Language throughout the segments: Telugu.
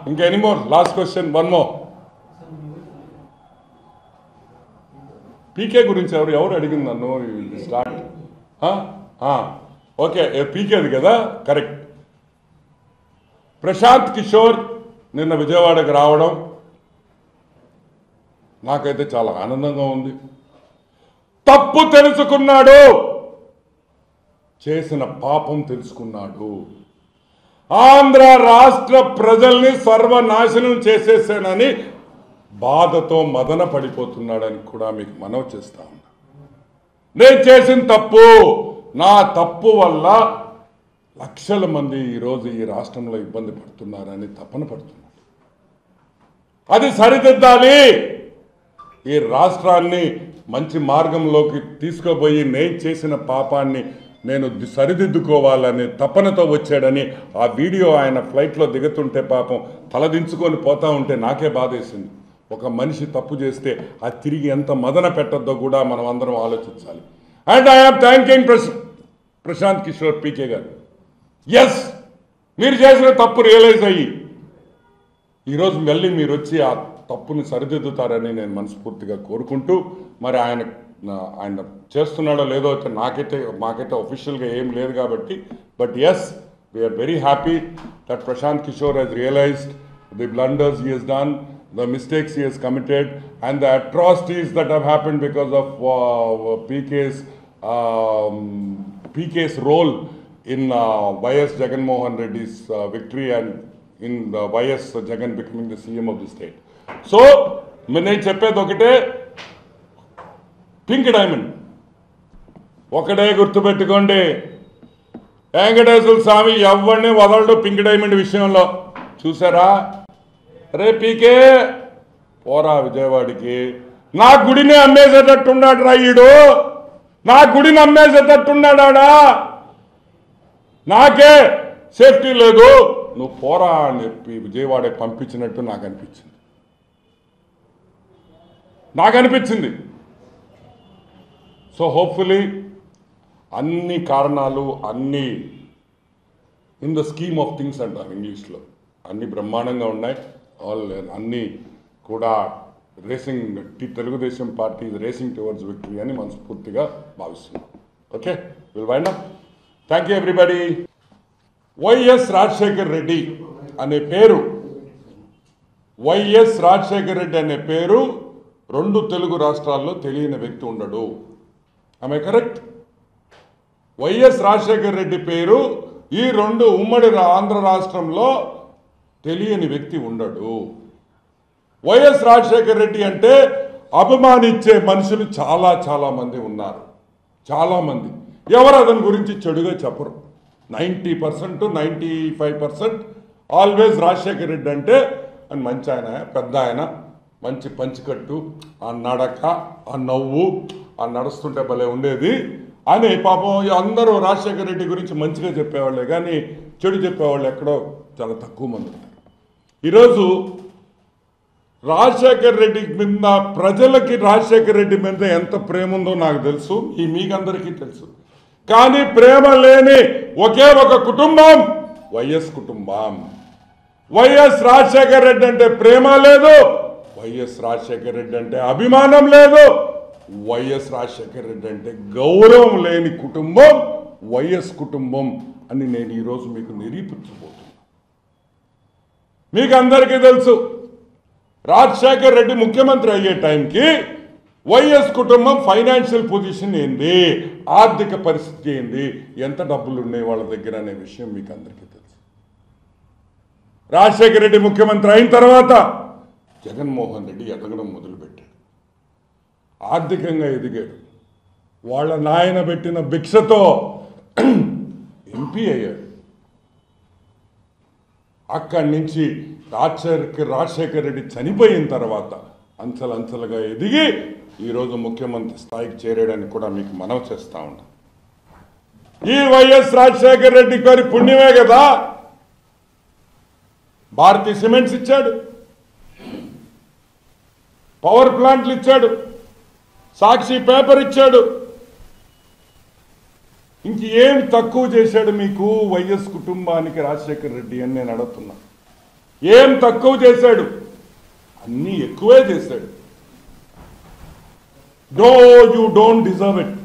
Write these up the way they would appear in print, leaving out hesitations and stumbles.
ఇంకా any more last question one more PK గురించి ఎవరు అడిగింది నన్ను స్టార్ట్ ఓకే పీకేది కదా కరెక్ట్ ప్రశాంత్ కిషోర్ నిన్న విజయవాడకు రావడం నాకైతే చాలా ఆనందంగా ఉంది తప్పు తెలుసుకున్నాడు చేసిన పాపం తెలుసుకున్నాడు ఆంధ్ర రాష్ట్ర ప్రజల్ని సర్వనాశనం చేసేసానని బాధతో మదన పడిపోతున్నాడని కూడా మీకు మనవి చేస్తా ఉన్నా నేను చేసిన తప్పు నా తప్పు వల్ల లక్షల మంది ఈరోజు ఈ రాష్ట్రంలో ఇబ్బంది పడుతున్నారని తపన పడుతున్నారు అది సరిదిద్దాలి ఈ రాష్ట్రాన్ని మంచి మార్గంలోకి తీసుకుపోయి నేను చేసిన పాపాన్ని నేను సరిదిద్దుకోవాలని తపనతో వచ్చాడని ఆ వీడియో ఆయన ఫ్లైట్లో దిగుతుంటే పాపం తలదించుకొని పోతా ఉంటే నాకే బాధేసింది ఒక మనిషి తప్పు చేస్తే అది తిరిగి ఎంత మదన పెట్టద్దో కూడా మనం అందరం ఆలోచించాలి and I'm thanking Prashant Kishor PK గారు ఎస్ మీరు చేసిన తప్పు రియలైజ్ అయ్యి ఈరోజు మళ్ళీ మీరు వచ్చి ఆ తప్పుని సరిదిద్దుతారని నేను మనస్ఫూర్తిగా కోరుకుంటూ మరి ఆయన చేస్తున్నాడో లేదో అయితే మాకైతే అఫీషియల్గా ఏం లేదు కాబట్టి but yes we're very happy that Prashant Kishor he's realised the blunders he he's done the mistakes he has committed and the atrocities that have happened because of PK's role in YS Jagan Mohan Reddy's victory and in YS Jagan becoming the CM of the state. So, నేను చెప్పేది ఒకటే పింక్ డైమండ్ ఒకటే గుర్తుపెట్టుకోండి వెంకటేశ్వర స్వామి ఎవరిని వదలడు పింక్ డైమండ్ విషయంలో చూసారా రే పీకే పోరా విజయవాడికి నా గుడిని అమ్మేసేటట్టున్నాడు రాయుడు నా గుడిని అమ్మేసేటట్టున్నాడా నాకే సేఫ్టీ లేదు నువ్వు పోరా అని చెప్పి విజయవాడకి పంపించినట్టు నాకు అనిపించింది సో హోప్ఫుల్లీ అన్ని కారణాలు అన్ని in the scheme of things అంటారు ఇంగ్లీష్లో అన్ని బ్రహ్మాండంగా ఉన్నాయి అన్నీ కూడా racing Telugu Desam party racing towards victory అని మనస్ఫూర్తిగా భావిస్తున్నాం okay will wind up thank you everybody YS Rajasekhar Reddy అనే పేరు రెండు తెలుగు రాష్ట్రాల్లో తెలియని వ్యక్తి ఉండడు ఆమె కరెక్ట్ వైఎస్ రాజశేఖర్ రెడ్డి పేరు ఈ రెండు ఉమ్మడి ఆంధ్ర రాష్ట్రంలో తెలియని వ్యక్తి ఉండడు వైఎస్ రాజశేఖర్ రెడ్డి అంటే అభిమానించే మనుషులు చాలా మంది ఉన్నారు చాలామంది ఎవరు అతని గురించి చెడుగా చెప్పరు 90% 95% ఆల్వేస్ రాజశేఖర్ రెడ్డి అంటే అని మంచి ఆయన పెద్ద ఆయన మంచి పంచికట్టు ఆ నడక ఆ నవ్వు ఆ నడుస్తుంటే భలే ఉండేది అని పాపం అందరూ రాజశేఖర్ రెడ్డి గురించి మంచిగా చెప్పేవాళ్ళే కానీ చెడు చెప్పేవాళ్ళు ఎక్కడో చాలా తక్కువ మంది ఉంటారు ఈరోజు రాజశేఖర్ రెడ్డి మీద ప్రజలకి రాజశేఖర్ రెడ్డి మీద ఎంత ప్రేమ ఉందో నాకు తెలుసు మీకందరికీ తెలుసు కానీ ప్రేమ లేని ఒకే ఒక కుటుంబం వైఎస్ కుటుంబం వైఎస్ రాజశేఖర్ రెడ్డి అంటే ప్రేమ లేదు వైఎస్ రాజశేఖర్ రెడ్డి అంటే అభిమానం లేదు వైఎస్ రాజశేఖర్ రెడ్డి అంటే గౌరవం లేని కుటుంబం వైఎస్ కుటుంబం అని నేను ఈరోజు మీకు నిరూపించబోతున్నాను మీకు అందరికీ తెలుసు రాజశేఖర్ రెడ్డి ముఖ్యమంత్రి అయ్యే టైంకి వైఎస్ కుటుంబం ఫైనాన్షియల్ పొజిషన్ ఏంది ఆర్థిక పరిస్థితి ఏంది ఎంత డబ్బులు ఉన్నాయి వాళ్ళ దగ్గర అనే విషయం మీకు అందరికీ తెలుసు రాజశేఖర్ రెడ్డి ముఖ్యమంత్రి అయిన తర్వాత జగన్మోహన్ రెడ్డి ఎదగడం మొదలుపెట్టాడు ఆర్థికంగా ఎదిగాడు వాళ్ళ నాయన పెట్టిన భిక్షతో ఎంపీ అయ్యాడు అక్కడి నుంచి రాజశేఖర్ రెడ్డి చనిపోయిన తర్వాత అంచెలంచెలుగా ఎదిగి ఈరోజు ముఖ్యమంత్రి స్థాయికి చేరాడని కూడా మీకు మనవి చేస్తా ఉన్నాం ఈ వైఎస్ రాజశేఖర్ రెడ్డి గారి పుణ్యమే కదా భారతీయ సిమెంట్స్ ఇచ్చాడు పవర్ ప్లాంట్లు ఇచ్చాడు సాక్షి పేపర్ ఇచ్చాడు ఇంకేం తక్కువ చేశాడు మీకు వైఎస్ కుటుంబానికి రాజశేఖర్ రెడ్డి అని నేను అడుగుతున్నా ఏం తక్కువ చేశాడు? అన్నీ ఎక్కువే చేశాడు. Though you don't deserve it,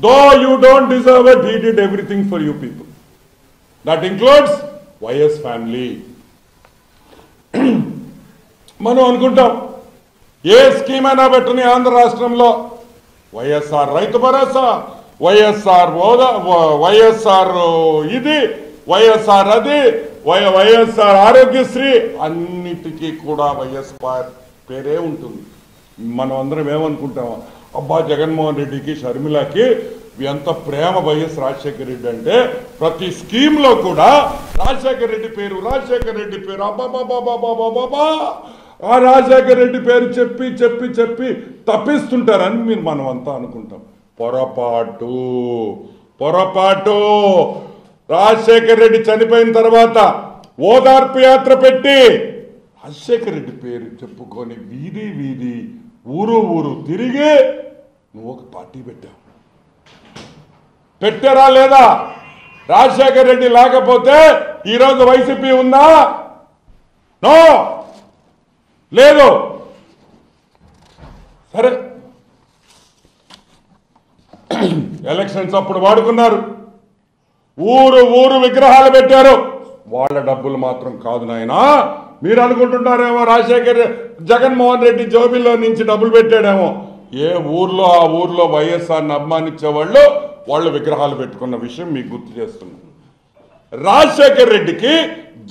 though you don't deserve it, he did everything for you people. That includes YS family. మనం అనుకుంటాం ఏ స్కీమ్ అయినా పెట్టని ఆంధ్ర రాష్ట్రంలో వైఎస్ఆర్ రైతు భరోసా, వైఎస్ఆర్ వైఎస్ఆర్ ఇది, వైఎస్ఆర్ అది, వైఎస్ఆర్ ఆరోగ్యశ్రీ, అన్నిటికీ కూడా వైఎస్ఆర్ పేరే ఉంటుంది. మనం అందరం ఏమనుకుంటాం, అబ్బా జగన్మోహన్ రెడ్డికి షర్మిలకి ఎంత ప్రేమ వైఎస్ రాజశేఖర రెడ్డి అంటే ప్రతి స్కీమ్ లో కూడా రాజశేఖర రెడ్డి పేరు, రాజశేఖర రెడ్డి పేరు, అబ్బాబాబాబాబాబాబా ఆ రాజశేఖర రెడ్డి పేరు చెప్పి చెప్పి చెప్పి తప్పిస్తుంటారని మనం అంతా అనుకుంటాం. పొరపాటు, పొరపాటు. రాజశేఖర రెడ్డి చనిపోయిన తర్వాత ఓదార్పు యాత్ర పెట్టి రాజశేఖర రెడ్డి పేరు చెప్పుకొని వీధి వీధి ఊరు ఊరు తిరిగి నువ్వు ఒక పార్టీ పెట్టావు. పెట్టారా లేదా? రాజశేఖర రెడ్డి లేకపోతే ఈరోజు వైసీపీ ఉందా? నో, లేదు. సరే, ఎలక్షన్స్ అప్పుడు వాడుకున్నారు, ఊరు ఊరు విగ్రహాలు పెట్టారు. వాళ్ళ డబ్బులు మాత్రం కాదు నాయనా. మీరు అనుకుంటున్నారేమో రాజశేఖర్ జగన్మోహన్ రెడ్డి జోబిల్లో నుంచి డబ్బులు పెట్టాడేమో. ఏ ఊర్లో ఆ ఊర్లో వైఎస్ఆర్ని అభిమానించే వాళ్ళు విగ్రహాలు పెట్టుకున్న విషయం మీకు గుర్తు చేస్తున్నాం. రాజశేఖర్ రెడ్డికి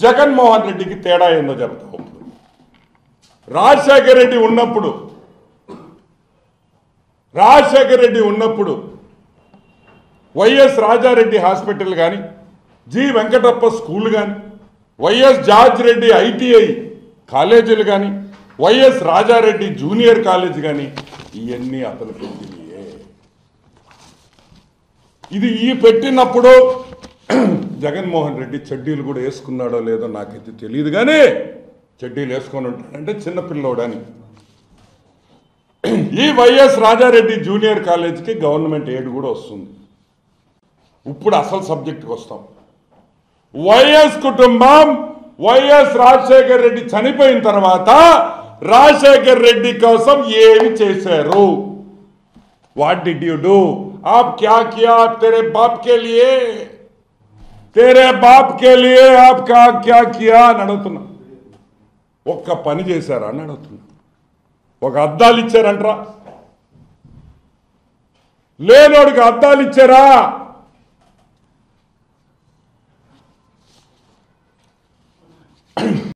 జగన్మోహన్ రెడ్డికి తేడా ఏందో చెప్తాం. రాజశేఖర్ రెడ్డి ఉన్నప్పుడు వైఎస్ రాజారెడ్డి హాస్పిటల్ కానీ, జి వెంకటప్ప స్కూల్ కానీ, వైఎస్ జార్జ్ రెడ్డి ఐటీఐ కాలేజీలు కానీ, వైఎస్ రాజారెడ్డి జూనియర్ కాలేజ్ కానీ, ఇవన్నీ అతను పెట్టినయే. ఇది ఈ పెట్టినప్పుడు జగన్మోహన్ రెడ్డి చెడ్డీలు కూడా వేసుకున్నాడో లేదో నాకైతే తెలియదు, కానీ చెడ్డీలు వేసుకొని ఉంటాడంటే చిన్నపిల్లోడని. ఈ వైఎస్ రాజారెడ్డి జూనియర్ కాలేజీకి గవర్నమెంట్ ఎయిడ్ కూడా వస్తుంది. ఇప్పుడు అసలు సబ్జెక్టుకి వస్తాం. వైఎస్ కుటుంబం వైఎస్ రాజశేఖర్ రెడ్డి చనిపోయిన తర్వాత రాజశేఖర్ రెడ్డి కోసం ఏమి చేశారు? What did you do? आप क्या किया तेरे बाप के लिए, तेरे बाप के लिए आप क्या किया అని అడుగుతున్నా. ఒక్క పని చేశారా అని అడుగుతున్నా. ఒక అద్దాలు ఇచ్చారంటరా? లేనోడికి అద్దాలు ఇచ్చారా?